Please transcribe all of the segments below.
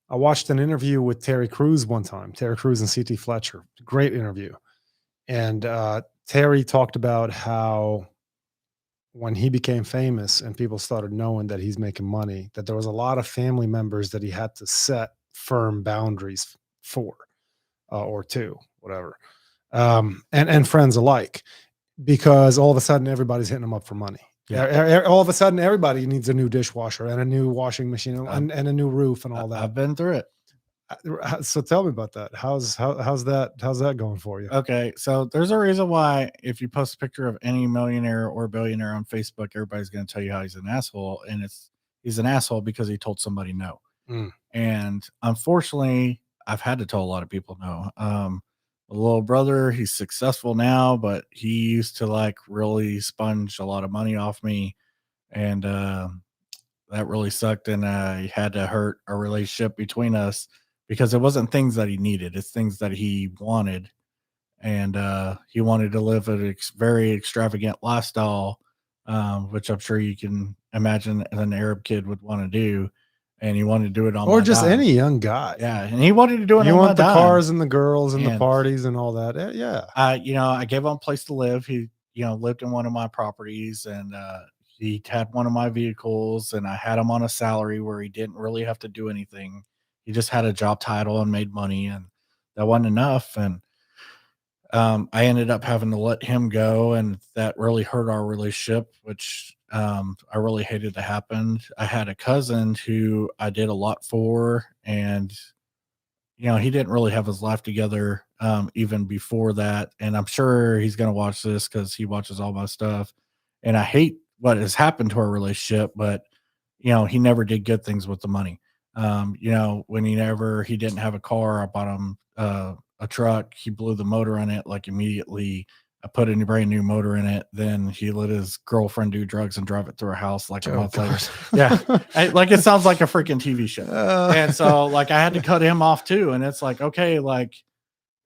I watched an interview with Terry Crews one time, Terry Crews and CT Fletcher. Great interview. And Terry talked about how when he became famous and people started knowing that he's making money, that there was a lot of family members that he had to set firm boundaries for, or to, whatever, and friends alike, because all of a sudden everybody's hitting him up for money. Yeah. All of a sudden everybody needs a new dishwasher and a new washing machine and a new roof and all that. I've been through it. So tell me about that. How's that going for you? Okay, so there's a reason why if you post a picture of any millionaire or billionaire on Facebook, everybody's going to tell you how he's an asshole, and he's an asshole because he told somebody no. And unfortunately, I've had to tell a lot of people no. A little brother, he's successful now, but he used to like really sponge a lot of money off me, and that really sucked, and he had to hurt a relationship between us because it wasn't things that he needed; it's things that he wanted, and he wanted to live a very extravagant lifestyle, which I'm sure you can imagine an Arab kid would want to do. And he wanted to do it on or just dime. any young guy. Yeah, and he wanted to do it. You on want my the dime. cars and the girls and the parties and all that. Yeah. I gave him a place to live. He, lived in one of my properties, and he had one of my vehicles, and I had him on a salary where he didn't really have to do anything. He just had a job title and made money, and that wasn't enough. And I ended up having to let him go, and that really hurt our relationship, which I really hated to happen. I had a cousin who I did a lot for, and he didn't really have his life together even before that. And I'm sure he's going to watch this because he watches all my stuff. And I hate what has happened to our relationship, but he never did good things with the money. When he didn't have a car, I bought him a truck. He blew the motor on it like immediately. I put a brand new motor in it. Then he let his girlfriend do drugs and drive it through her house like a month later. Yeah. It sounds like a freaking TV show. And so like I had to cut him off too. And it's like, okay, like,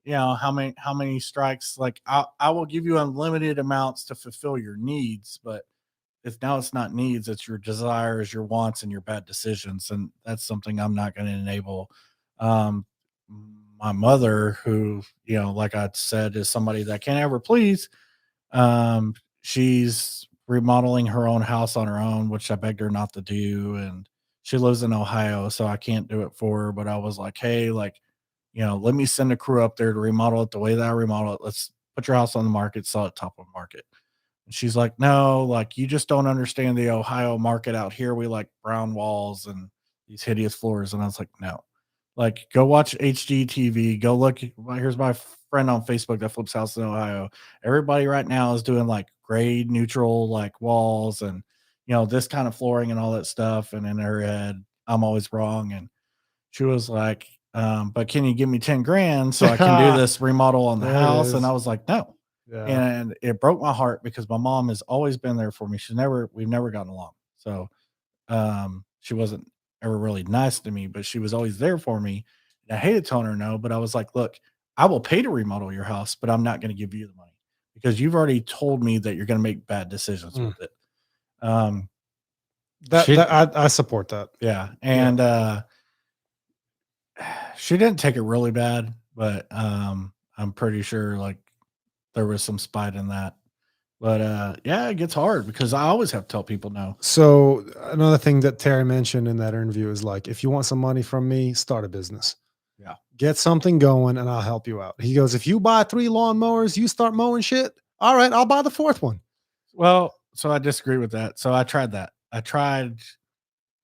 how many strikes, like I will give you unlimited amounts to fulfill your needs, but now it's not needs, it's your desires, your wants, and your bad decisions. And that's something I'm not going to enable. My mother, who, like I said, is somebody that can't ever please. She's remodeling her own house on her own, which I begged her not to do. And she lives in Ohio, so I can't do it for her. But I was like, hey, like, let me send a crew up there to remodel it the way that I remodel it. Let's put your house on the market, sell it top of market. And she's like, no, like, you just don't understand the Ohio market out here. We like brown walls and these hideous floors. And I was like, no. Like, go watch HGTV. Go look. Here's my friend on Facebook that flips houses in Ohio. Everybody right now is doing like grade neutral, like walls and, this kind of flooring and all that stuff. And in her head, I'm always wrong. And she was like, but can you give me 10 grand so I can do this remodel on the house? And I was like, no. Yeah. And it broke my heart because my mom has always been there for me. We've never gotten along. So she wasn't ever really nice to me, but she was always there for me. And I hated telling her no, but I was like, look, I will pay to remodel your house, but I'm not going to give you the money because you've already told me that you're going to make bad decisions with it. I support that. Yeah. And she didn't take it really bad, but I'm pretty sure like there was some spite in that. But yeah, it gets hard because I always have to tell people no. So another thing that Terry mentioned in that interview is like, if you want some money from me, start a business. Yeah. Get something going and I'll help you out. He goes, if you buy 3 lawnmowers, you start mowing shit. All right, I'll buy the 4th one. Well, so I disagree with that. So I tried that. I tried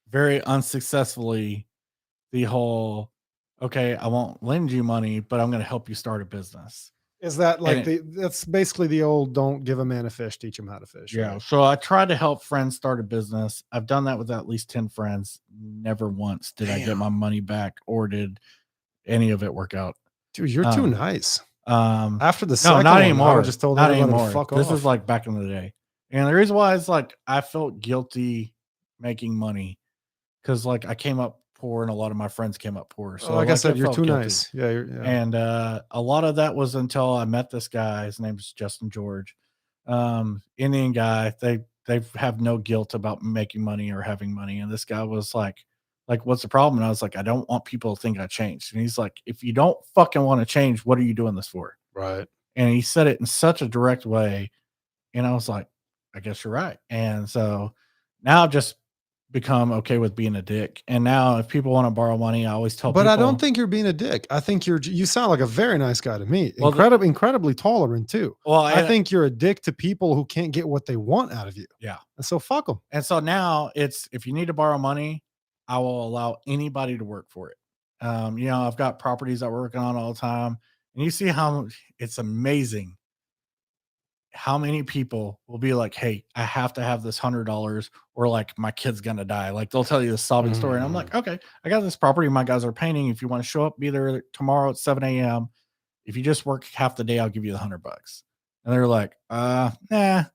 very unsuccessfully the whole, okay, I won't lend you money, but I'm going to help you start a business. Is that like that's basically the old don't give a man a fish, teach him how to fish. Yeah. Right? So I tried to help friends start a business. I've done that with at least 10 friends. Never once did I get my money back or did any of it work out. Dude, you're too nice. After the second not anymore. I would just told not everyone anymore. To fuck this off. is like back in the day. And the reason why is like I felt guilty making money because like I came up poor and a lot of my friends came up poor. So like I said, you're too nice. Yeah, And a lot of that was until I met this guy. His name is Justin George. Indian guy. They have no guilt about making money or having money. And this guy was like Like, what's the problem? And I was like, I don't want people to think I changed. And he's like, if you don't fucking want to change, what are you doing this for? Right. And he said it in such a direct way. And I was like, I guess you're right. And so now I've just become okay with being a dick. And now if people want to borrow money, I always tell But I don't people, think you're being a dick. I think you sound like a very nice guy to me. well, Incredibly tolerant too. well, I think you're a dick to people who can't get what they want out of you. yeah. And so fuck them. And so now it's, if you need to borrow money, I will allow anybody to work for it. I've got properties that we're working on all the time, and you see how it's amazing how many people will be like, "Hey, I have to have this $100, or like my kid's gonna die." Like they'll tell you the sobbing story, and I'm like, "Okay, I got this property. My guys are painting. If you want to show up, be there tomorrow at 7 a.m. If you just work half the day, I'll give you the $100." And they're like, nah. And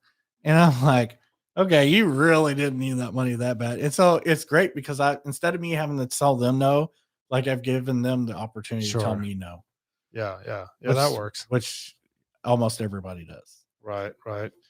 I'm like, okay, you really didn't need that money that bad. And so it's great because instead of me having to tell them no, like I've given them the opportunity to tell Sure. me no. Yeah. That works. Which almost everybody does. Right.